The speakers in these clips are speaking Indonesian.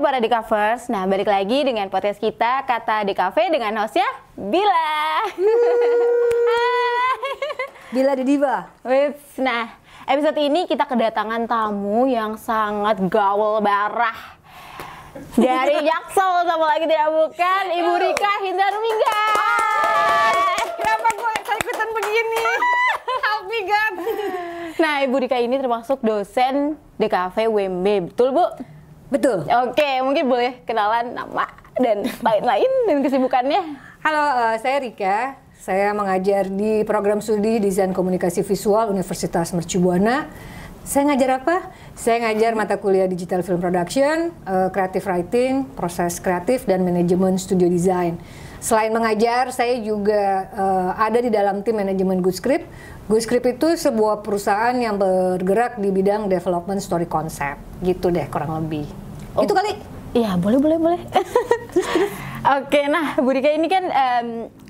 para Dekavers, nah balik lagi dengan podcast kita Kata Dekave dengan hostnya Bila. Bila the Diva. Nah, episode ini kita kedatangan tamu yang sangat gaul barah. Dari Jaksel, sama lagi tidak bukan Ibu Rika Hindarmingga. Kenapa saya ikutan begini? Help me God. Nah, Ibu Rika ini termasuk dosen DKV UMB, betul Bu? Betul. Oke, mungkin boleh kenalan nama dan lain-lain dan kesibukannya. Halo, saya Rika. Saya mengajar di program studi Desain Komunikasi Visual Universitas Mercu Buana. Saya ngajar apa? Saya ngajar mata kuliah Digital Film Production, Creative Writing, Proses Kreatif, dan Manajemen Studio Design. Selain mengajar, saya juga ada di dalam tim manajemen Good Script. Good Script itu sebuah perusahaan yang bergerak di bidang development story concept. Gitu deh kurang lebih. Itu kali? Iya, boleh. Oke, nah Bu Rika ini kan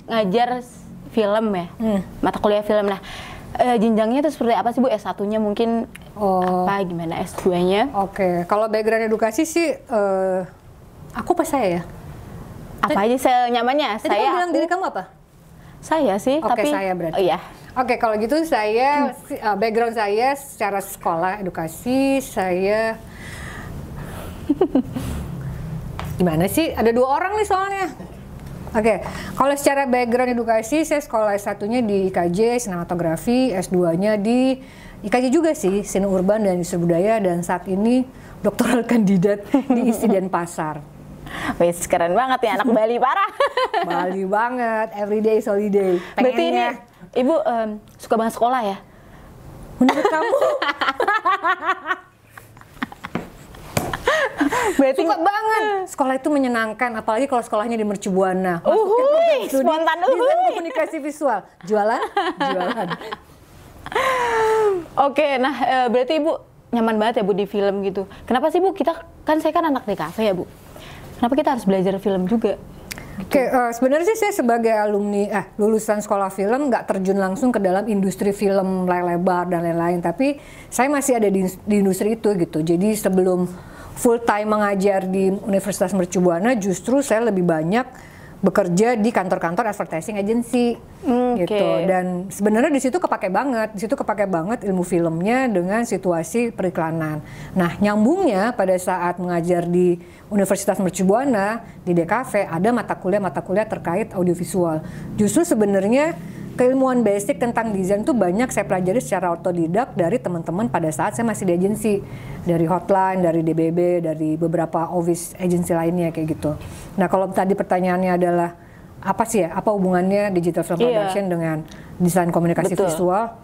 ngajar film ya, mata kuliah film. Nah, jenjangnya itu seperti apa sih Bu? S1-nya mungkin apa, gimana S2-nya? Oke, kalau background edukasi sih, aku apa saya ya? Apa aja senyamannya? Tadi kamu bilang diri kamu apa? Saya sih, Oke, tapi saya berarti. Oh iya. Oke, kalau gitu saya, background saya secara sekolah edukasi, saya gimana sih? Ada 2 orang nih soalnya. Oke, kalau secara background edukasi, saya sekolah S1-nya di IKJ, sinematografi, S2-nya di IKJ juga sih, seni urban dan industri budaya, dan saat ini doktoral kandidat di ISI Denpasar. Wes, keren banget ya, anak Bali parah. Bali banget, everyday is holiday. Berarti ini Ibu suka banget sekolah ya? Menurut kamu? Berarti suka banget. Sekolah itu menyenangkan, apalagi kalau sekolahnya di Mercu Buana. Spontan Desain komunikasi visual. Jualan. Oke, nah berarti Ibu nyaman banget ya Bu di film gitu. Kenapa sih Bu? Saya kan anak DKV ya Bu. Kenapa kita harus belajar film juga? Gitu. Oke, sebenarnya sih saya sebagai alumni lulusan sekolah film nggak terjun langsung ke dalam industri film layar lebar dan lain-lain, tapi saya masih ada di industri itu gitu. Jadi sebelum full time mengajar di Universitas Mercu Buana, justru saya lebih banyak bekerja di kantor-kantor advertising agency gitu. Dan sebenarnya di situ kepake banget ilmu filmnya dengan situasi periklanan. Nah, nyambungnya pada saat mengajar di Universitas Mercu Buana di DKV ada mata kuliah terkait audiovisual. Justru sebenarnya keilmuan basic tentang desain itu banyak saya pelajari secara otodidak dari teman-teman pada saat saya masih di agensi, dari Hotline, dari DBB, dari beberapa office agency lainnya kayak gitu. Nah, kalau tadi pertanyaannya adalah apa hubungannya digital film production dengan desain komunikasi visual?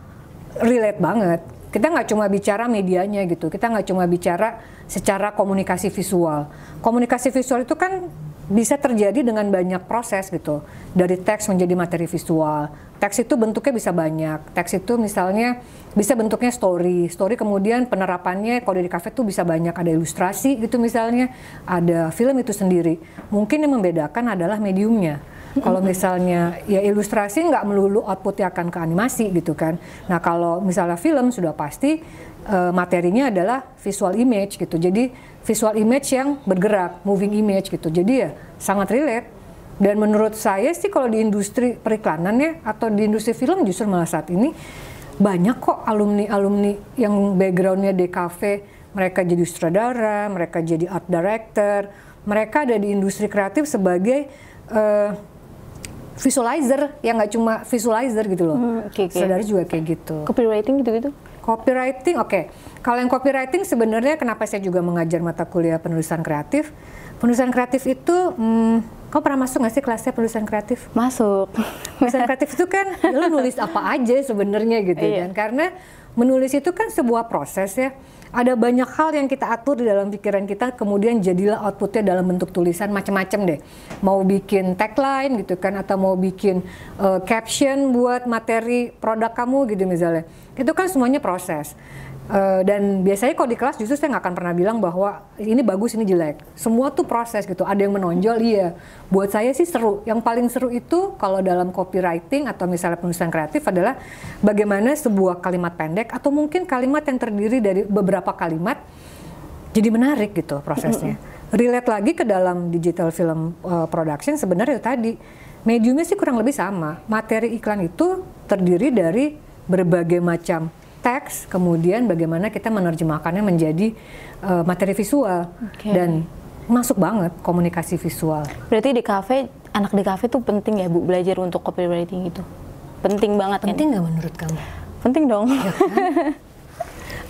Relate banget. Kita nggak cuma bicara medianya gitu, kita nggak cuma bicara secara komunikasi visual. Komunikasi visual itu kan bisa terjadi dengan banyak proses gitu. Dari teks menjadi materi visual. Teks itu bentuknya bisa banyak. Teks itu misalnya bisa bentuknya story kemudian penerapannya kalau di kafe itu bisa banyak, ada ilustrasi gitu misalnya, ada film itu sendiri. Mungkin yang membedakan adalah mediumnya. Kalau misalnya ya ilustrasi nggak melulu outputnya akan ke animasi gitu kan. Nah, kalau misalnya film sudah pasti materinya adalah visual image gitu. Jadi visual image yang bergerak, moving image gitu. Jadi ya sangat relate. Dan menurut saya sih kalau di industri periklanan ya atau di industri film justru malah saat ini banyak kok alumni yang backgroundnya DKV, mereka jadi sutradara, mereka jadi art director, mereka ada di industri kreatif sebagai visualizer, yang nggak cuma visualizer gitu loh. Sutradara juga kayak gitu. Copywriting gitu-gitu? Copywriting, oke. Kalau yang copywriting sebenarnya kenapa saya juga mengajar mata kuliah penulisan kreatif? Penulisan kreatif itu, kamu pernah masuk nggak sih kelasnya penulisan kreatif? Masuk. Penulisan kreatif itu kan lo nulis apa aja sebenarnya gitu kan? Karena menulis itu kan sebuah proses ya. Ada banyak hal yang kita atur di dalam pikiran kita, kemudian jadilah outputnya dalam bentuk tulisan macam-macam deh. Mau bikin tagline gitu kan, atau mau bikin caption buat materi produk kamu gitu misalnya. Itu kan semuanya proses. Dan biasanya kalau di kelas justru saya nggak akan pernah bilang bahwa ini bagus, ini jelek. Semua tuh proses gitu, ada yang menonjol, iya. Buat saya sih seru. Yang paling seru itu kalau dalam copywriting atau misalnya penulisan kreatif adalah bagaimana sebuah kalimat pendek atau mungkin kalimat yang terdiri dari beberapa kalimat jadi menarik gitu prosesnya. relate lagi ke dalam digital film production, sebenarnya itu tadi mediumnya sih kurang lebih sama. Materi iklan itu terdiri dari berbagai macam teks, kemudian bagaimana kita menerjemahkannya menjadi materi visual. Dan masuk banget komunikasi visual. Berarti di kafe, anak di kafe tuh penting ya Bu belajar untuk copywriting itu? Penting banget kan? Penting nggak menurut kamu? Penting dong. Ya kan?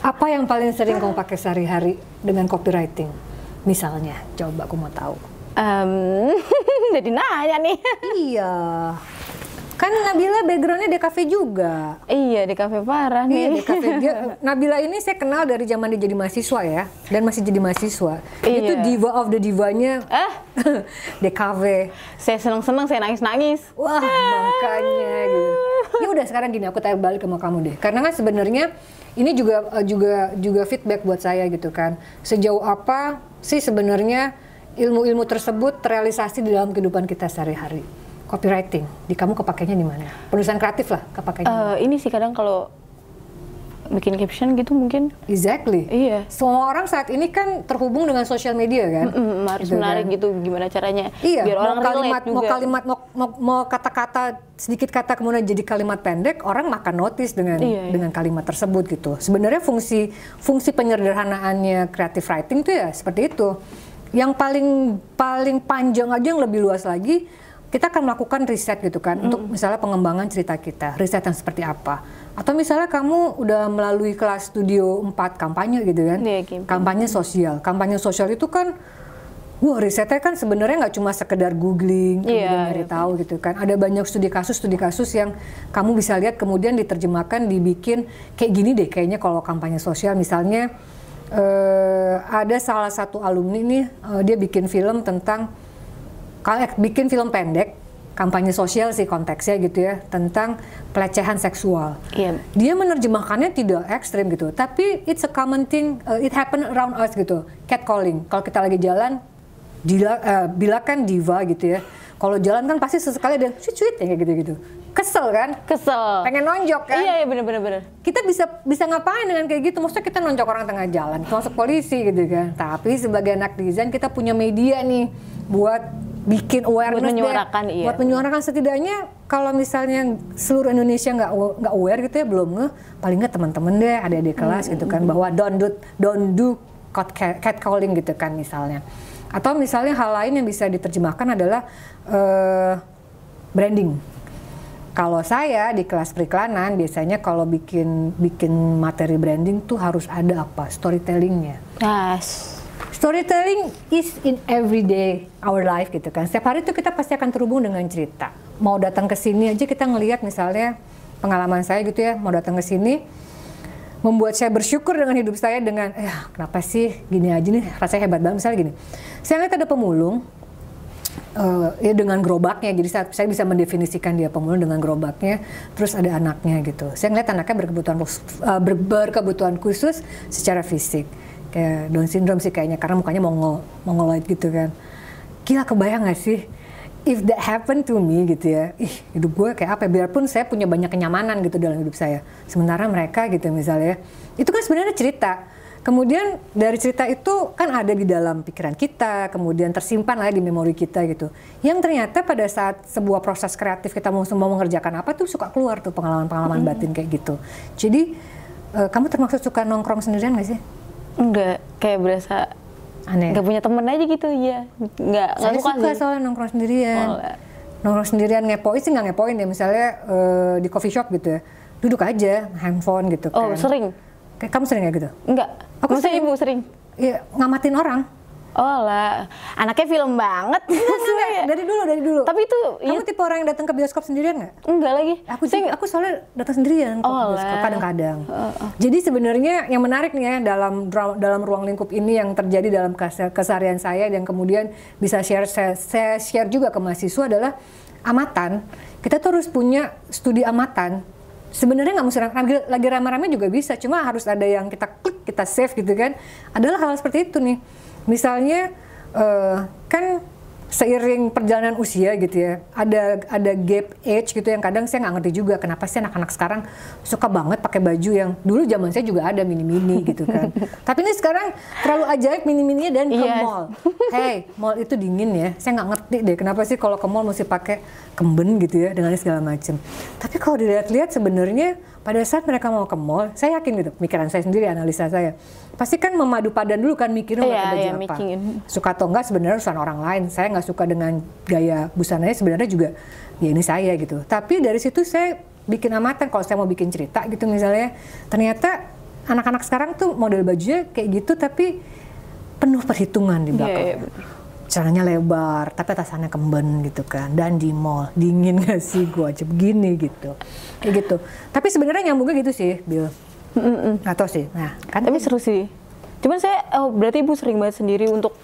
Apa yang paling sering kamu pakai sehari-hari dengan copywriting? Misalnya, coba aku mau tahu. Jadi nanya nih. Iya. Kan Nabila backgroundnya di kafe juga. Iya, di kafe parah nih. Iya, di kafe. Nabila ini saya kenal dari zaman dia jadi mahasiswa ya. Dan masih jadi mahasiswa. Iya. Itu diva of the divanya di kafe. Saya seneng-seneng, saya nangis-nangis. Wah, makanya gitu. Ya udah sekarang gini, aku tanya balik sama kamu deh. Karena kan sebenarnya ini juga feedback buat saya gitu kan. Sejauh apa sih sebenarnya ilmu-ilmu tersebut terrealisasi di dalam kehidupan kita sehari-hari? Copywriting, di kamu kepakainya di mana? Penulisan kreatif lah kepakainya. Ini sih kadang kalau bikin caption gitu mungkin. Exactly. Iya. Semua orang saat ini kan terhubung dengan sosial media kan. Harus gitu menarik kan? gitu gimana caranya. Iya. Biar orang kalimat, relate juga. mau kata-kata sedikit kata kemudian jadi kalimat pendek, orang makan notice dengan kalimat tersebut gitu. Sebenarnya fungsi penyederhanaannya creative writing itu ya seperti itu. Yang paling panjang aja yang lebih luas lagi, kita akan melakukan riset gitu kan, untuk misalnya pengembangan cerita kita, riset yang seperti apa. Atau misalnya kamu udah melalui kelas studio 4 kampanye gitu kan, kampanye sosial itu kan, wah risetnya kan sebenarnya nggak cuma sekedar googling, kemudian nyari tahu gitu kan. Ada banyak studi kasus yang kamu bisa lihat kemudian diterjemahkan, dibikin kayak gini deh kayaknya kalau kampanye sosial. Misalnya ada salah satu alumni nih, dia bikin film bikin film pendek, kampanye sosial sih konteksnya gitu ya, tentang pelecehan seksual. Dia menerjemahkannya tidak ekstrim gitu, tapi it's a common thing, it happen around us gitu, catcalling. Kalau kita lagi jalan, bila kan diva gitu ya, kalau jalan kan pasti sesekali ada cuit-cuit ya gitu-gitu. Kesel kan? Kesel. Pengen nonjok kan? Iya bener-bener. Kita bisa ngapain dengan kayak gitu? Maksudnya kita nonjok orang tengah jalan, termasuk polisi gitu kan. Tapi sebagai anak desain kita punya media nih buat bikin awareness, buat menyuarakan setidaknya kalau misalnya seluruh Indonesia nggak aware gitu ya, belum paling nggak teman-teman deh, adik-adik kelas gitu kan, bahwa don't do catcalling gitu kan misalnya. Atau misalnya hal lain yang bisa diterjemahkan adalah branding. Kalau saya di kelas periklanan biasanya kalau bikin materi branding tuh harus ada apa? Storytellingnya. Storytelling is in everyday our life gitu kan. Setiap hari tuh kita pasti akan terhubung dengan cerita. Mau datang ke sini aja kita ngelihat misalnya pengalaman saya gitu ya, mau datang ke sini membuat saya bersyukur dengan hidup saya dengan kenapa sih gini aja nih, rasanya hebat banget. Misalnya gini, saya lihat ada pemulung ya dengan gerobaknya, jadi saya bisa mendefinisikan dia pemulung dengan gerobaknya, terus ada anaknya gitu. Saya ngeliat anaknya berkebutuhan khusus secara fisik, kayak Down syndrome sih kayaknya, karena mukanya mongoloid gitu kan. Gila, kebayang gak sih if that happen to me gitu ya, hidup gue kayak apa, biarpun saya punya banyak kenyamanan gitu dalam hidup saya, sementara mereka gitu misalnya, itu kan sebenarnya cerita. Kemudian dari cerita itu kan ada di dalam pikiran kita, kemudian tersimpan lah di memori kita gitu. Yang ternyata pada saat sebuah proses kreatif kita mau mengerjakan apa tuh suka keluar tuh pengalaman-pengalaman batin kayak gitu. Jadi kamu termasuk suka nongkrong sendirian gak sih? Enggak, kayak berasa aneh. Gak punya temen aja gitu ya. Enggak suka sih. Soalnya nongkrong sendirian. Nongkrong sendirian, ngepoin sih nggak ngepoin ya. Misalnya di coffee shop gitu ya, duduk aja handphone gitu kan. Sering. Kayak kamu sering gak gitu? Enggak. Maksudnya ibu sering? Iya, ngamatin orang. Oh lah, anaknya film banget. Enggak, dari dulu. Tapi itu kamu tipe orang yang datang ke bioskop sendirian nggak? Enggak lagi. Aku soalnya datang sendirian ke bioskop kadang-kadang. Jadi sebenarnya yang menarik nih ya dalam ruang lingkup ini yang terjadi dalam keseharian saya dan kemudian bisa saya share juga ke mahasiswa adalah amatan. Kita tuh harus punya studi amatan. Sebenarnya nggak mesti lagi rame-rame juga bisa, cuma harus ada yang kita klik, kita save gitu kan. Adalah hal seperti itu nih. Misalnya kan seiring perjalanan usia gitu ya, ada gap age gitu yang kadang saya nggak ngerti juga kenapa sih anak-anak sekarang suka banget pakai baju yang dulu zaman saya juga ada mini-mini gitu kan. Tapi ini sekarang terlalu ajaib mini-mininya dan ke mall. Hey, mall itu dingin ya. Saya nggak ngerti deh kenapa sih kalau ke mall mesti pakai kemben gitu ya dengan segala macam. Tapi kalau dilihat-lihat sebenarnya pada saat mereka mau ke mall, saya yakin gitu, pikiran saya sendiri, analisa saya, pasti kan memadu padan dulu kan mikirin mau pakai baju apa. Mikirin. Suka atau enggak sebenarnya urusan orang lain. Saya nggak suka dengan gaya busananya sebenarnya juga ya ini saya gitu. Tapi dari situ saya bikin amatan kalau saya mau bikin cerita gitu misalnya. Ternyata anak-anak sekarang tuh model bajunya kayak gitu tapi penuh perhitungan di belakang. Celananya lebar, tapi atasannya kemben gitu kan. Dan di mall, dingin gak sih gua aja begini gitu. Kayak gitu. Tapi sebenarnya nyambungnya gitu sih, Bill. Gak tau sih. Nah, kan tapi seru sih. Cuman saya, berarti ibu sering banget sendiri untuk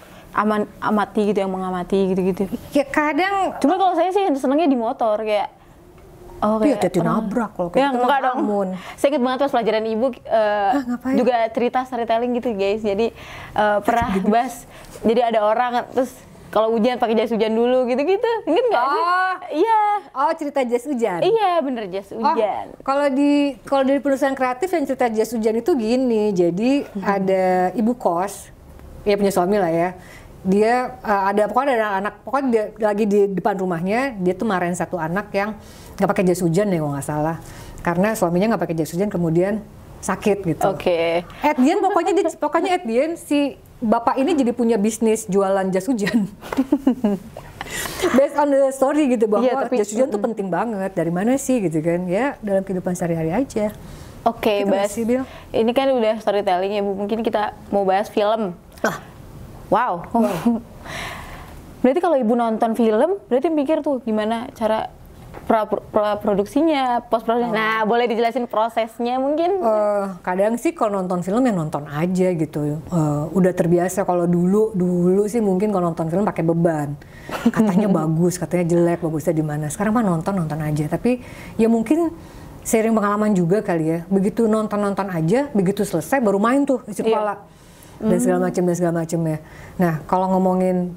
amati gitu, yang mengamati gitu-gitu. Ya kadang. Cuma kalau saya sih senengnya di motor kayak. Oh, iya, hati-hati nabrak kalau kayak gitu. Enggak dong. Saya ingat banget pas pelajaran ibu juga cerita storytelling gitu guys. Jadi pernah bahas. Jadi ada orang terus kalau hujan pakai jas hujan dulu gitu-gitu. Ingat nggak sih? Iya. Oh, cerita jas hujan. Iya, bener jas hujan. Kalau di perusahaan kreatif yang cerita jas hujan itu gini. Jadi ada ibu kos, ya punya suami lah ya. Dia pokoknya ada anak, pokoknya dia lagi di depan rumahnya, dia tuh marahin satu anak yang nggak pakai jas hujan ya kalau nggak salah, karena suaminya nggak pakai jas hujan kemudian sakit gitu. Oke. At the end pokoknya at the end si bapak ini jadi punya bisnis jualan jas hujan. Based on the story gitu bahwa jas hujan tuh penting banget. Dari mana sih gitu kan? Ya dalam kehidupan sehari-hari aja. Oke, bahas. Ini kan udah storytelling ya Bu. Mungkin kita mau bahas film. Wow. Berarti kalau ibu nonton film, berarti mikir tuh gimana cara produksinya, post produksinya. Nah, boleh dijelasin prosesnya mungkin? Kadang sih kalau nonton film ya nonton aja gitu. Udah terbiasa. Kalau dulu sih mungkin kalau nonton film pakai beban. Katanya bagus, katanya jelek, bagusnya di mana. Sekarang mah nonton aja. Tapi ya mungkin seiring pengalaman juga kali ya. Begitu nonton aja, begitu selesai baru main tuh isi kepala. Dan segala macam ya. Nah, kalau ngomongin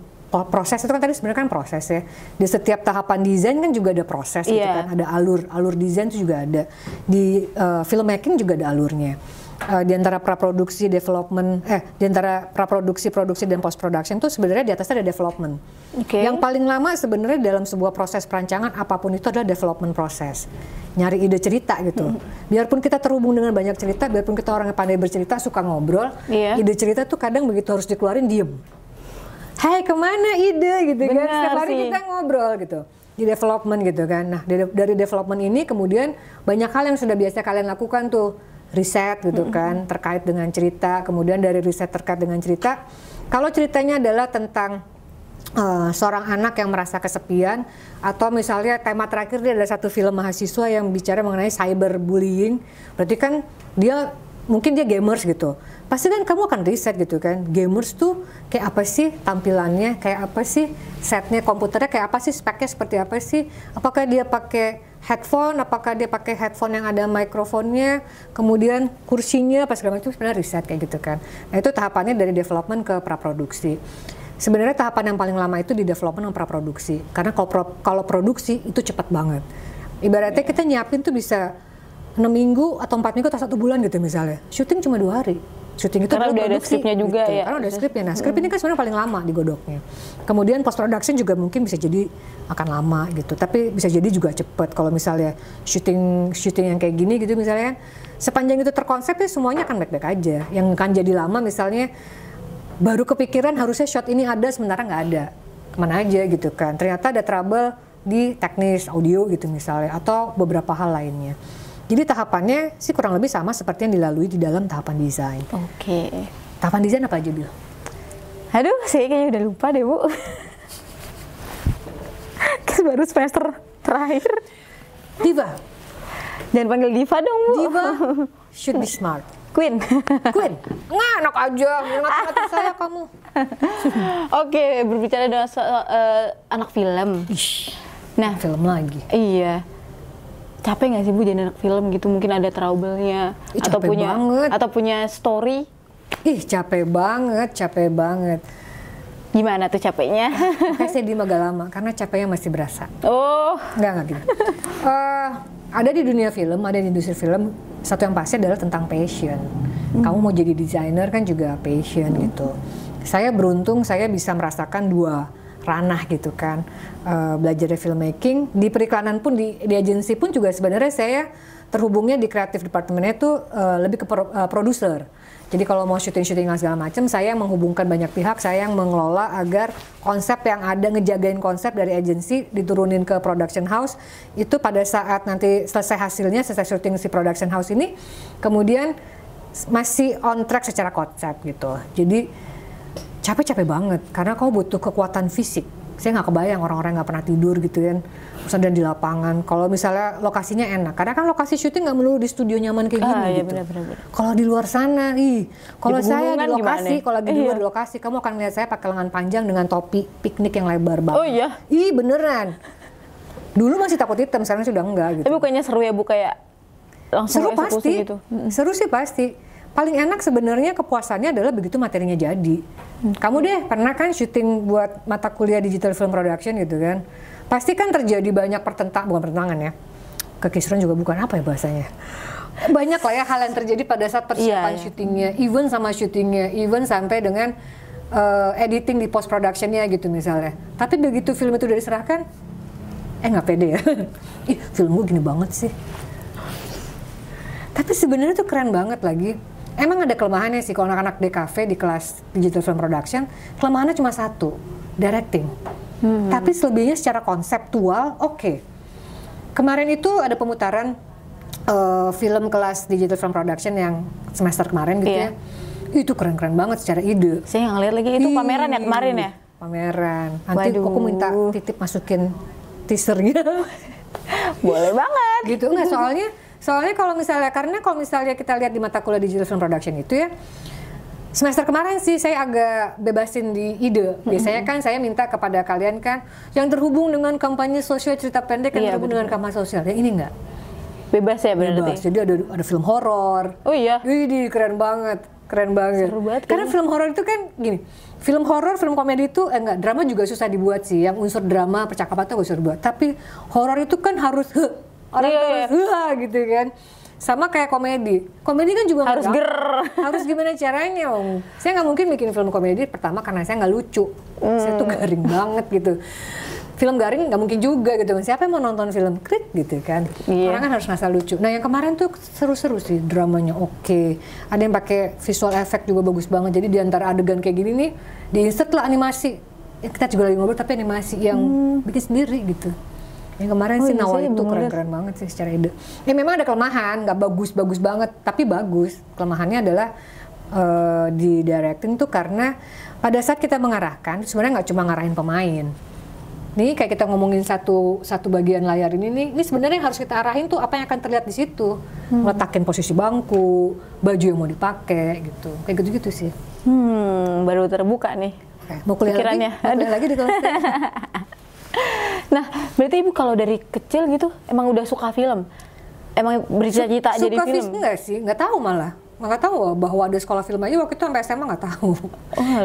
proses itu kan tadi sebenarnya kan proses ya. Di setiap tahapan desain kan juga ada proses gitu kan. Ada alur desain itu juga ada. Di filmmaking juga ada alurnya. Di antara praproduksi, development, di antara praproduksi, produksi dan post production itu sebenarnya di atasnya ada development. Yang paling lama sebenarnya dalam sebuah proses perancangan apapun itu adalah development proses. Nyari ide cerita gitu. Biarpun kita terhubung dengan banyak cerita, biarpun kita orang yang pandai bercerita, suka ngobrol, ide cerita tuh kadang begitu harus dikeluarin diem. Hai, kemana ide gitu kan? Setiap hari kita ngobrol gitu di development gitu kan. Nah, dari development ini kemudian banyak hal yang sudah biasa kalian lakukan tuh, riset gitu kan terkait dengan cerita. Kemudian dari riset terkait dengan cerita, kalau ceritanya adalah tentang seorang anak yang merasa kesepian, atau misalnya tema terakhir dia adalah satu film mahasiswa yang bicara mengenai cyberbullying, berarti kan mungkin dia gamers gitu. Pasti kan kamu akan riset gitu kan, gamers tuh kayak apa sih tampilannya, kayak apa sih setnya, komputernya kayak apa sih, speknya seperti apa sih, apakah dia pakai headphone, apakah dia pakai headphone yang ada mikrofonnya, kemudian kursinya, apa segala macam, sebenarnya riset kayak gitu kan. Nah itu tahapannya dari development ke praproduksi. Sebenarnya tahapan yang paling lama itu di development dan praproduksi, karena kalau produksi itu cepat banget. Ibaratnya kita nyiapin tuh bisa 6 minggu atau 4 minggu atau 1 bulan gitu misalnya. Syuting cuma 2 hari. Syuting itu karena udah ada skripnya juga gitu. ya. Karena udah skripnya. Nah, skrip ini kan sebenarnya paling lama digodoknya. Kemudian post production juga mungkin bisa jadi akan lama gitu. Tapi bisa jadi juga cepet. Kalau misalnya syuting yang kayak gini gitu misalnya, sepanjang itu terkonsep ya semuanya akan baik-baik aja. Yang akan jadi lama misalnya baru kepikiran harusnya shot ini ada sementara nggak ada. Kemana aja gitu kan. Ternyata ada trouble di teknis audio gitu misalnya, atau beberapa hal lainnya. Jadi tahapannya sih kurang lebih sama seperti yang dilalui di dalam tahapan desain. Oke. Tahapan desain apa aja, Bil? Aduh, saya kayaknya udah lupa deh, Bu. Baru semester terakhir. Diva. Jangan panggil Diva dong, Bu. Diva should be smart. Queen. Queen. Nggak, enak aja. Ngatur-ngatur saya kamu. Oke, berbicara dengan anak film. Nah, film lagi. Iya. Capek nggak sih Bu jadi anak film gitu? Mungkin ada trouble-nya atau punya story? Capek banget. Gimana tuh capeknya? Makanya saya diem agak lama, karena capeknya masih berasa. Oh. Enggak gitu. Ada di dunia film, ada di industri film, satu yang pasti adalah tentang passion. Kamu mau jadi desainer kan juga passion gitu. Saya beruntung, saya bisa merasakan dua ranah gitu kan. Belajar di filmmaking, di periklanan pun, di agensi pun juga sebenarnya saya terhubungnya di kreatif departemennya itu lebih ke produser. Jadi kalau mau syuting segala macam, saya yang menghubungkan banyak pihak, saya yang mengelola agar konsep yang ada, ngejagain konsep dari agensi diturunin ke production house. Itu pada saat nanti selesai hasilnya, selesai syuting si production house ini, kemudian masih on track secara konsep gitu. Jadi capek banget karena kamu butuh kekuatan fisik. Saya nggak kebayang orang-orang nggak pernah tidur gitu kan, terus ada di lapangan. Kalau misalnya lokasinya enak, karena kan lokasi syuting nggak melulu di studio nyaman kayak gini iya, gitu. Bener. Kalau di luar sana, kalau saya di lokasi, kalau lagi di luar iya. lokasi, kamu akan lihat saya pakai lengan panjang dengan topi piknik yang lebar banget. Oh iya? Beneran. Dulu masih takut hitam, sekarang sudah enggak gitu. Tapi bukannya seru ya Bu, kayak langsung seru pasti, gitu? Seru sih pasti. Paling enak sebenarnya kepuasannya adalah begitu materinya jadi. Kamu deh pernah kan syuting buat mata kuliah digital film production gitu kan? Pasti kan terjadi banyak bukan pertentangan ya. Kekisruan juga bukan, apa ya bahasanya? Banyak lah ya hal yang terjadi pada saat persiapan syutingnya, even sama syutingnya, even sampai dengan editing di post productionnya gitu misalnya. Tapi begitu film itu udah diserahkan, nggak pede ya. Film gue gini banget sih. Tapi sebenarnya tuh keren banget lagi. Emang ada kelemahannya sih kalau anak-anak DKV di kelas digital film production, kelemahannya cuma satu, directing. Tapi selebihnya secara konseptual oke. Kemarin itu ada pemutaran film kelas digital film production yang semester kemarin gitu ya. Itu keren-keren banget secara ide. Saya ngeliat lagi itu pameran ya kemarin ya? Pameran. Nanti aku minta titip masukin teasernya. Boleh banget. Gitu nggak, soalnya kalau misalnya kita lihat di mata kuliah digital film production itu ya, semester kemarin sih saya agak bebasin di ide. Biasanya kan saya minta kepada kalian kan yang terhubung dengan kampanye sosial, cerita pendek yang terhubung dengan kampanye sosial. Ya ini enggak. Bebas ya berarti? Bebas. Jadi ada film horor. Oh iya? Ini keren banget. Seru banget. Karena film horor itu kan gini, film horor, film komedi itu drama juga susah dibuat sih. Yang unsur drama, percakapan itu susah dibuat. Tapi horor itu kan harus harus gitu kan. Sama kayak komedi kan juga harus harus gimana caranya Om. Saya nggak mungkin bikin film komedi pertama karena saya nggak lucu. Saya tuh garing banget gitu. Film garing nggak mungkin juga gitu. Siapa yang mau nonton film krik gitu kan? Orang kan harus ngerasa lucu. Nah yang kemarin tuh seru-seru sih, dramanya oke. Ada yang pakai visual effect juga bagus banget. Jadi di antara adegan kayak gini nih, di-insert lah animasi. Kita juga lagi ngobrol tapi animasi yang bikin sendiri gitu. Yang kemarin sih Nawal itu keren-keren banget sih secara ide. Memang ada kelemahan, nggak bagus-bagus banget, tapi bagus. Kelemahannya adalah di directing tuh karena pada saat kita mengarahkan, sebenarnya nggak cuma ngarahin pemain. Nih kayak kita ngomongin satu bagian layar ini sebenarnya yang harus kita arahin tuh apa yang akan terlihat di situ. Meletakin posisi bangku, baju yang mau dipakai gitu. Kayak gitu-gitu sih. Baru terbuka nih. Mau kuliah lagi di kelas. Nah, berarti Ibu kalau dari kecil gitu emang udah suka film? Emang bercita-cita jadi film? Suka enggak sih, nggak tahu malah. Nggak tahu bahwa ada sekolah film aja waktu itu sampai SMA nggak tahu.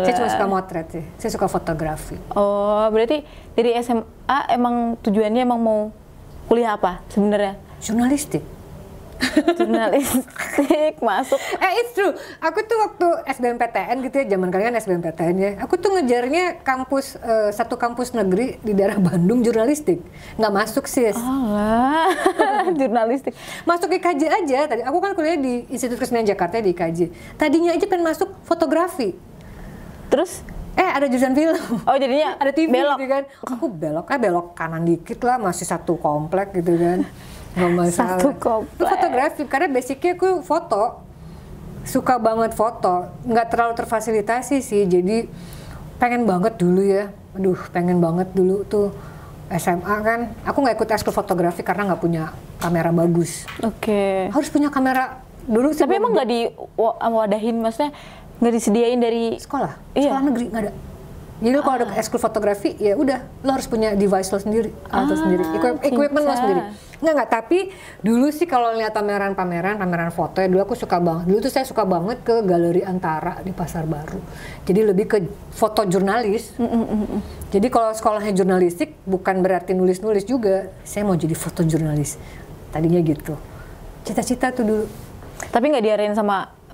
Saya cuma suka motret sih, saya suka fotografi. Oh, berarti dari SMA emang tujuannya emang mau kuliah apa sebenarnya? Jurnalistik. Jurnalistik masuk. It's true. Aku tuh waktu SBMPTN gitu ya, zaman kalian SBMPTN ya. Aku tuh ngejarnya kampus satu kampus negeri di daerah Bandung jurnalistik. Nggak masuk sis. Alah, jurnalistik. Masuk IKJ aja. Tadi aku kan kuliah di Institut Kesenian Jakarta di IKJ. Tadinya aja pengen masuk fotografi. Terus? Ada jurusan film. Oh jadinya ada TV belok. gitu kan. Aku belok kanan dikit lah, masih satu komplek gitu kan. Nggak masalah. Satu komplek. Fotografi, karena basicnya aku foto. Suka banget foto. Nggak terlalu terfasilitasi sih, jadi pengen banget dulu ya. Aduh, pengen banget dulu tuh SMA kan. Aku nggak ikut ekskul fotografi karena nggak punya kamera bagus. Oke. Harus punya kamera dulu sih. Tapi emang nggak diwadahin, maksudnya nggak disediain dari sekolah? Iya. Sekolah negeri nggak ada. Jadi kalau ada ekskul fotografi, ya udah, lo harus punya device lo sendiri, alat lo sendiri, equipment lo sendiri. Enggak, tapi dulu sih kalau lihat pameran foto ya, dulu aku suka banget. Dulu tuh saya suka banget ke Galeri Antara di Pasar Baru. Jadi lebih ke foto jurnalis. Jadi kalau sekolahnya jurnalistik, bukan berarti nulis-nulis juga. Saya mau jadi foto jurnalis. Tadinya gitu. Cita-cita tuh dulu. Tapi nggak diarahin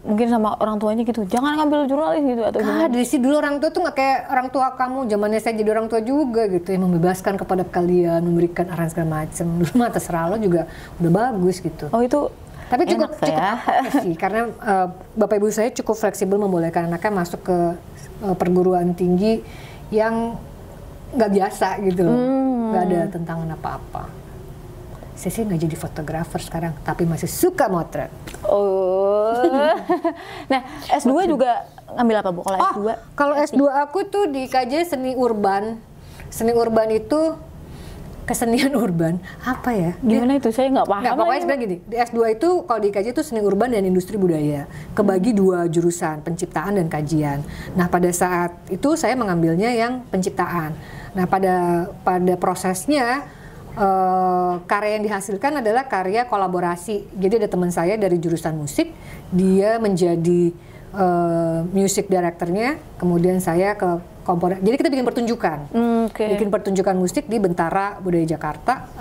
mungkin sama orang tuanya gitu, jangan ngambil jurnalis gitu atau gimana? Dari sih dulu orang tua tuh nggak kayak orang tua kamu, zamannya saya jadi orang tua juga gitu, yang membebaskan kepada kalian, memberikan arahan segala macem. Dulu mah terserah lo juga udah bagus gitu. Oh itu. Tapi cukup sih, karena bapak ibu saya cukup fleksibel membolehkan anaknya masuk ke perguruan tinggi yang nggak biasa gitu loh, nggak ada tentangan apa-apa. Saya sih nggak jadi fotografer sekarang, tapi masih suka motret. Oh. Nah, S2 juga ngambil apa, Bu? Kalau S2? Kalau S2 aku tuh di KJ Seni Urban. Seni Urban itu kesenian urban. Apa ya? Gimana itu? Saya nggak paham. Nggak, pokoknya sebenarnya gini. Di S2 itu kalau di KJ itu seni urban dan industri budaya. Kebagi dua jurusan, penciptaan dan kajian. Nah, pada saat itu saya mengambilnya yang penciptaan. Nah, pada prosesnya karya yang dihasilkan adalah karya kolaborasi. Jadi ada teman saya dari jurusan musik, dia menjadi music directornya, kemudian saya ke komponen. Jadi kita bikin pertunjukan, bikin pertunjukan musik di Bentara Budaya Jakarta,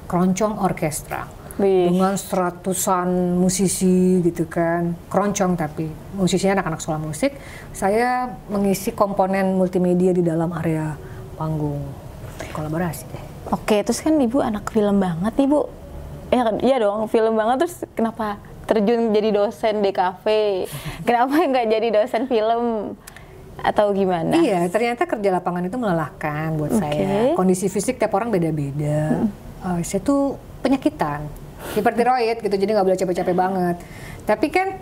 Keroncong Orkestra. Dengan seratusan musisi gitu kan, keroncong tapi musisinya anak-anak sekolah musik. Saya mengisi komponen multimedia di dalam area panggung. Kolaborasi deh. Oke, terus kan Ibu anak film banget nih, Bu. Iya dong, film banget. Terus kenapa terjun jadi dosen DKV? Kenapa nggak jadi dosen film? Atau gimana? Iya, ternyata kerja lapangan itu melelahkan buat saya. Kondisi fisik tiap orang beda-beda. Saya tuh penyakitan, hipertiroid gitu, jadi nggak boleh capek-capek banget. Tapi kan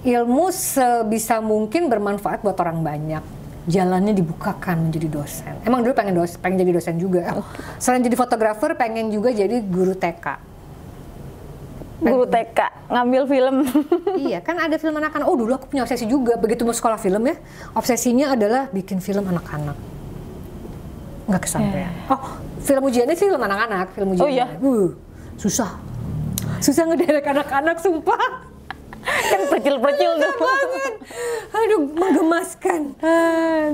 ilmu sebisa mungkin bermanfaat buat orang banyak. Jalannya dibukakan menjadi dosen. Emang dulu pengen jadi dosen juga. Selain jadi fotografer, pengen juga jadi guru TK. Guru TK, ngambil film. Iya, kan ada film anak-anak. Oh, dulu aku punya obsesi juga. Begitu mau sekolah film ya, obsesinya adalah bikin film anak-anak. Nggak kesampaian. Oh, film ujiannya sih film anak-anak. Film ujiannya. Oh iya? Susah. Susah ngederek anak-anak, sumpah. Kan percil-percil tuh. Banget. Aduh, menggemaskan.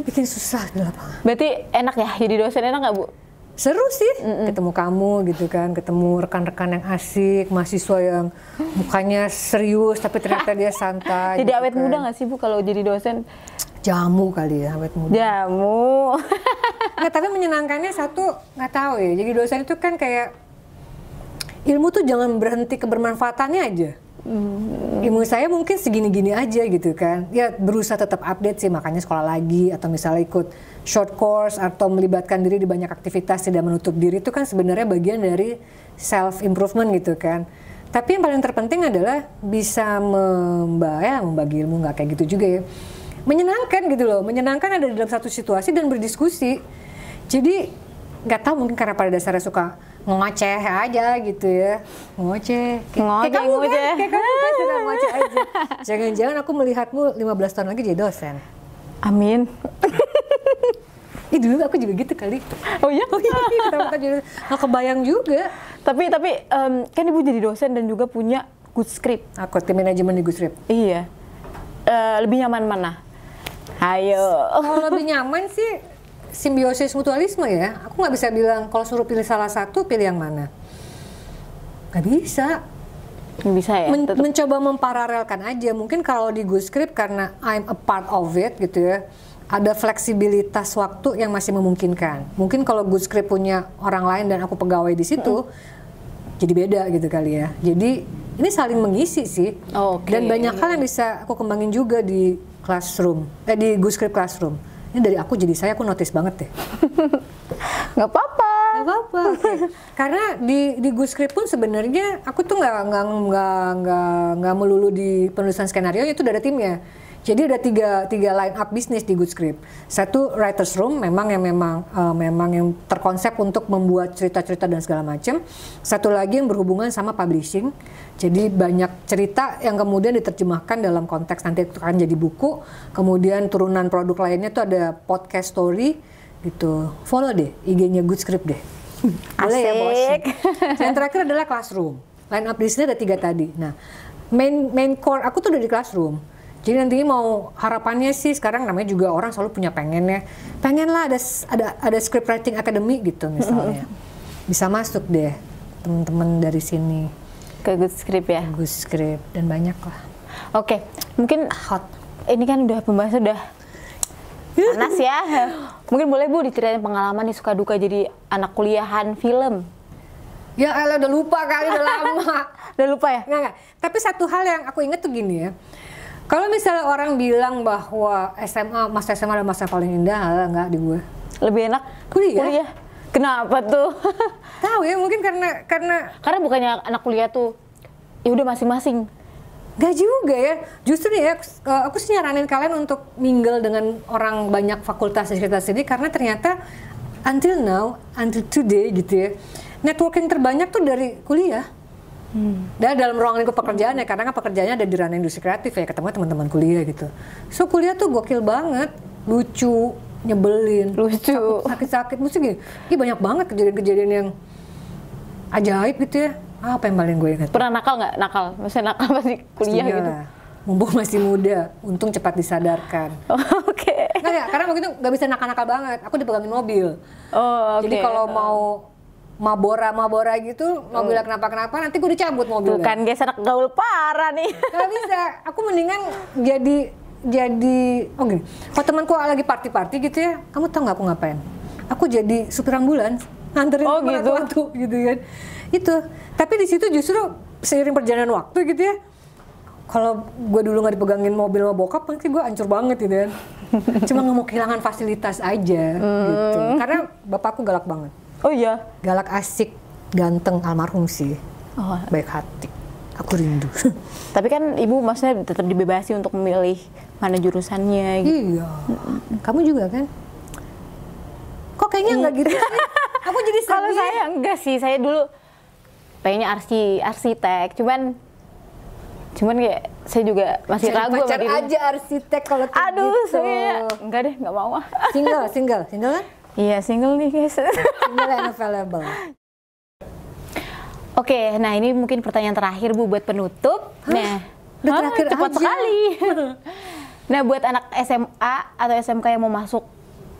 Bikin susah di lapangan. Berarti enak ya jadi dosen, enak nggak, Bu? Seru sih, ketemu kamu gitu kan, ketemu rekan-rekan yang asik, mahasiswa yang mukanya serius tapi ternyata dia santai. Jadi gitu awet kan. muda nggak sih, Bu, kalau jadi dosen? Jamu kali ya, awet muda. Jamu. Nggak, tapi menyenangkannya satu, nggak tahu ya, jadi dosen itu kan kayak ilmu tuh jangan berhenti kebermanfaatannya aja. Ilmu saya mungkin segini-gini aja gitu kan, ya berusaha tetap update sih, makanya sekolah lagi atau misalnya ikut short course atau melibatkan diri di banyak aktivitas, tidak menutup diri, itu kan sebenarnya bagian dari self improvement gitu kan. Tapi yang paling terpenting adalah bisa membagi ilmu, nggak kayak gitu juga ya, menyenangkan gitu loh, menyenangkan ada dalam satu situasi dan berdiskusi. Jadi nggak tahu, mungkin karena pada dasarnya suka ngoceh aja gitu ya, ngoceh kayak kamu kan suka ngoceh aja. Jangan-jangan aku melihatmu 15 tahun lagi jadi dosen. Amin. Dulu aku juga gitu kali. Oh iya? Nggak kebayang juga. Tapi kan Ibu jadi dosen dan juga punya Good Script. Aku tim manajemen di Good Script. Iya. Lebih nyaman mana? Ayo. Kalau lebih nyaman sih simbiosis mutualisme ya. Aku nggak bisa bilang kalau suruh pilih salah satu, pilih yang mana. Nggak bisa. Nggak bisa ya? Mencoba memparalelkan aja. Mungkin kalau di Good Script karena I'm a part of it gitu ya, ada fleksibilitas waktu yang masih memungkinkan. Mungkin kalau Good Script punya orang lain dan aku pegawai di situ, jadi beda gitu kali ya. Jadi ini saling mengisi sih. Dan banyak hal yang bisa aku kembangin juga di classroom, di Good Script Classroom. Ini dari aku jadi aku notice banget deh. Nggak apa-apa. Nggak apa-apa. Okay. Karena di Good Script pun sebenarnya aku tuh nggak melulu di penulisan skenario, itu udah ada timnya. Jadi ada tiga line up bisnis di Good Script. Satu writers room, memang yang terkonsep untuk membuat cerita-cerita dan segala macam. Satu lagi yang berhubungan sama publishing. Jadi banyak cerita yang kemudian diterjemahkan dalam konteks nanti akan jadi buku. Kemudian turunan produk lainnya tuh ada podcast story gitu. Follow deh IG-nya Good Script deh. Boleh ya bos. Yang terakhir adalah classroom. Line up bisnisnya ada 3 tadi. Nah, main core aku tuh udah di classroom. Jadi nantinya mau harapannya sih sekarang namanya juga orang selalu punya pengen lah ada script writing academy gitu misalnya. Bisa masuk deh teman-teman dari sini ke Good Script ya. Good Script dan banyak lah. Oke, mungkin hot. Ini kan udah pembahasan udah panas ya. Mungkin boleh Bu diceritain pengalaman nih suka duka jadi anak kuliahan film. Ya elah udah lupa kali, udah lama. Udah lupa ya? Enggak. Tapi satu hal yang aku inget tuh gini ya. Kalau misalnya orang bilang bahwa masa SMA adalah masa paling indah, enggak di gue. Lebih enak kuliah. Kenapa tuh? Tahu ya, mungkin karena bukannya anak kuliah tuh ya udah masing-masing. Gak juga ya. Justru nih ya, aku sih nyaranin kalian untuk mingle dengan orang banyak fakultas di sekitar sini karena ternyata until today gitu ya. Networking terbanyak tuh dari kuliah. Dan dalam ruang lingkup pekerjaan ya, karena kan pekerjaannya ada di ranah industri kreatif ya, ketemu teman-teman kuliah gitu. So kuliah tuh gokil banget, lucu, nyebelin, sakit-sakit, mesti gini. Ini banyak banget kejadian-kejadian yang ajaib gitu ya. Apa yang paling gue ingat? Pernah nakal nggak? Nakal, maksudnya nakal pasti kuliah gitu. Mumpung masih muda, untung cepat disadarkan. Oke. Nggak, karena begitu nggak bisa nakal-nakal banget. Aku dipegangin mobil. Jadi kalau mau Mabora gitu, mobilnya kenapa-kenapa, nanti gue dicabut mobilnya. Tuh kan guys, anak gaul parah nih. Gak bisa, aku mendingan jadi gini, kalau temanku lagi party gitu ya, kamu tau gak aku ngapain? Aku jadi supir ambulans, nganterin waktu gitu kan. Itu, tapi di situ justru seiring perjalanan waktu gitu ya, kalau gue dulu gak dipegangin mobil sama bokap, nanti gue hancur banget gitu kan. Cuma gak mau kehilangan fasilitas aja gitu, karena bapakku galak banget. Oh iya? Galak, asik, ganteng, almarhum sih. Baik hati. Aku rindu. Tapi kan ibu maksudnya tetap dibebasi untuk memilih mana jurusannya gitu. Iya. Kamu juga kan? Kok kayaknya enggak gitu sih? Aku jadi sedih. Kalau saya enggak sih. Saya dulu pengennya arsitek. Cuman kayak saya juga masih ragu sama diri. Pacar aja arsitek kalau kayak gitu. Aduh, saya enggak deh, enggak mau. Single kan? Iya, single nih guys. Single and available. Oke, nah ini mungkin pertanyaan terakhir Bu buat penutup. Nah, terakhir cepat aja. sekali. Nah, buat anak SMA atau SMK yang mau masuk,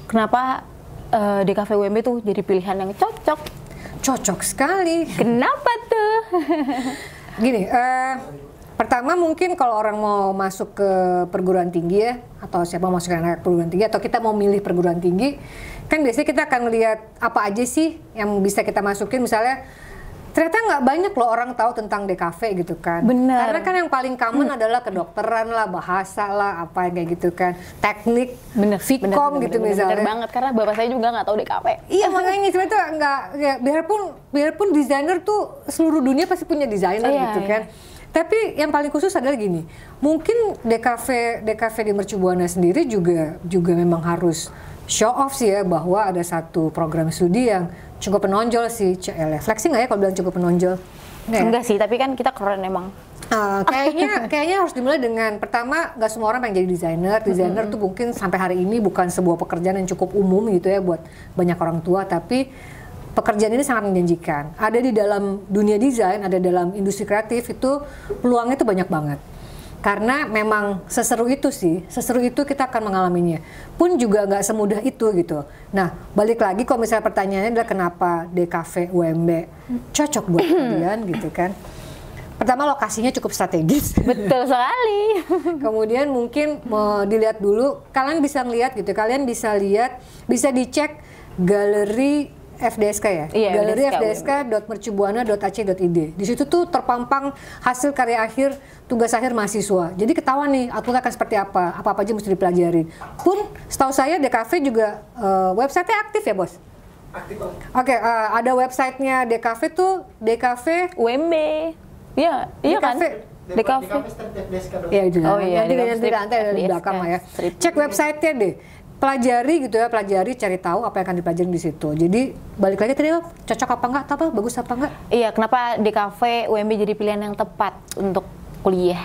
kenapa DKV UMB tuh jadi pilihan yang cocok? Cocok sekali. Kenapa tuh? Gini, pertama mungkin kalau orang mau masuk ke perguruan tinggi ya, atau siapa mau masuk ke anak perguruan tinggi, atau kita mau milih perguruan tinggi, kan biasanya kita akan lihat apa aja sih yang bisa kita masukin. Misalnya ternyata nggak banyak loh orang tahu tentang DKV gitu kan. Benar. Karena kan yang paling common adalah kedokteran lah, bahasa lah, apa yang kayak gitu kan, teknik, Vkom gitu misalnya. Bener banget, karena bapak saya juga nggak tahu DKV. Iya makanya sebenarnya tuh nggak, ya, biarpun desainer tuh seluruh dunia pasti punya desainer gitu kan. Tapi yang paling khusus adalah gini, mungkin DKV di Mercu Buana sendiri juga memang harus show off sih ya, bahwa ada satu program studi yang cukup menonjol sih. Flexing nggak ya kalau bilang cukup menonjol? Enggak sih, tapi kan kita keren emang. Kayaknya harus dimulai dengan, pertama nggak semua orang pengen jadi desainer. Desainer tuh mungkin sampai hari ini bukan sebuah pekerjaan yang cukup umum gitu ya buat banyak orang tua, tapi pekerjaan ini sangat menjanjikan. Ada di dalam dunia desain, ada dalam industri kreatif, itu peluangnya itu banyak banget. Karena memang seseru itu sih, seseru itu kita akan mengalaminya. Pun juga nggak semudah itu gitu. Nah, balik lagi kalau misalnya pertanyaannya adalah kenapa DKV UMB cocok buat kalian gitu kan. Pertama, lokasinya cukup strategis. Betul sekali. Kemudian mungkin dilihat dulu, kalian bisa ngelihat gitu, kalian bisa lihat, bisa dicek galeri FDSK ya, iya, galeri fdsk.mercubuana.ac.id. Di situ tuh terpampang hasil karya akhir, tugas akhir mahasiswa. Jadi ketahuan nih output akan seperti apa aja mesti dipelajari. Pun setahu saya DKV juga websitenya aktif ya bos? Aktif bang. Oke, ada websitenya DKV tuh DKV UMB. Iya, iya kan? DKV. Iya itu. Oh iya, nanti ada di belakang lah ya. Cek website-nya deh. Pelajari gitu ya, pelajari, cari tahu apa yang akan dipelajari di situ. Jadi balik lagi tadi cocok apa enggak, apa bagus apa enggak? Iya, kenapa DKV UMB jadi pilihan yang tepat untuk kuliah?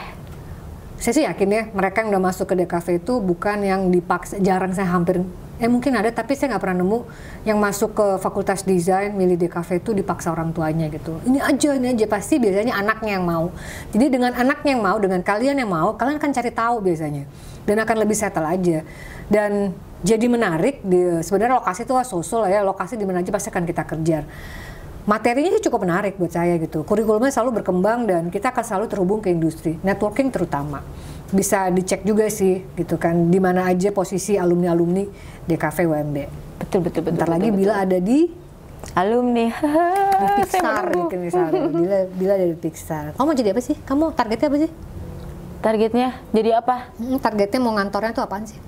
Saya sih yakin ya, mereka yang udah masuk ke DKV itu bukan yang dipaksa, jarang saya hampir, mungkin ada tapi saya nggak pernah nemu yang masuk ke fakultas desain milih DKV itu dipaksa orang tuanya gitu. Ini aja, pasti biasanya anaknya yang mau. Jadi dengan anaknya yang mau, dengan kalian yang mau, kalian akan cari tahu biasanya. Dan akan lebih settle aja. Dan jadi menarik, sebenarnya lokasi itu sosol ya, lokasi di mana aja pasti akan kita kejar. Materinya sih cukup menarik buat saya gitu. Kurikulumnya selalu berkembang dan kita akan selalu terhubung ke industri, networking terutama. Bisa dicek juga sih gitu kan, di mana aja posisi alumni-alumni DKV UMB. Betul. Bentar lagi Bila ada di alumni di Pixar gitu misalnya. Bila ada di Pixar. Kamu mau jadi apa sih? Kamu targetnya apa sih? Targetnya jadi apa? Targetnya mau ngantornya tuh apaan sih?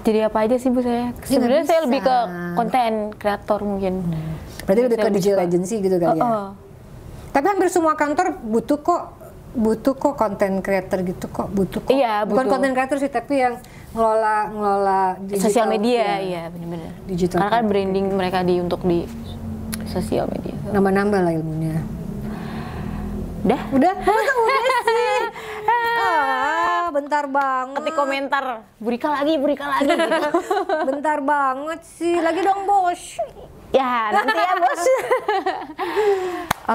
Jadi apa aja sih Bu saya? Sebenarnya saya lebih ke konten kreator mungkin. Berarti lebih ke digital agency gitu kali ya. Tapi hampir semua kantor butuh kok konten creator gitu kok, butuh kok. Iya, bukan konten creator sih, tapi yang ngelola digital, sosial media, iya benar-benar. Digital. Karena kan branding mereka untuk di sosial media. Nambah-nambah lah ilmunya. Udah sih. Bentar banget. Ketik komentar, Burika lagi gitu. Bentar banget sih. Lagi dong, Bos. Ya, nanti ya, Bos.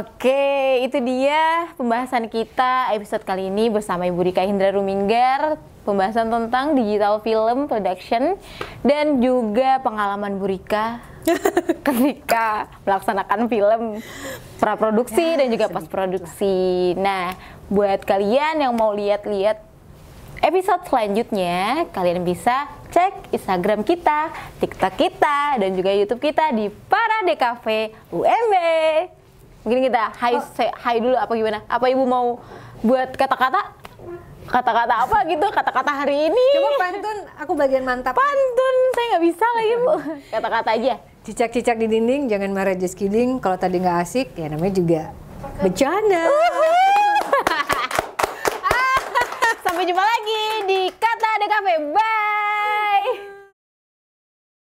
Oke, itu dia pembahasan kita episode kali ini bersama Ibu Rika Hindra Ruminggar. Pembahasan tentang digital film production dan juga pengalaman Bu Rika ketika melaksanakan film praproduksi dan juga post-produksi. Nah, buat kalian yang mau lihat-lihat episode selanjutnya, kalian bisa cek Instagram kita, TikTok kita, dan juga YouTube kita di Para DKV UMB. Mungkin kita hai dulu apa gimana? Apa Ibu mau buat kata-kata apa gitu? Kata-kata hari ini. Coba pantun, aku bagian mantap. Pantun, saya nggak bisa lagi Bu. Kata-kata aja. Cicak-cicak di dinding, jangan marah just kidding. Kalau tadi nggak asik, ya namanya juga bercanda. Sampai jumpa lagi di Kata DKV. Bye.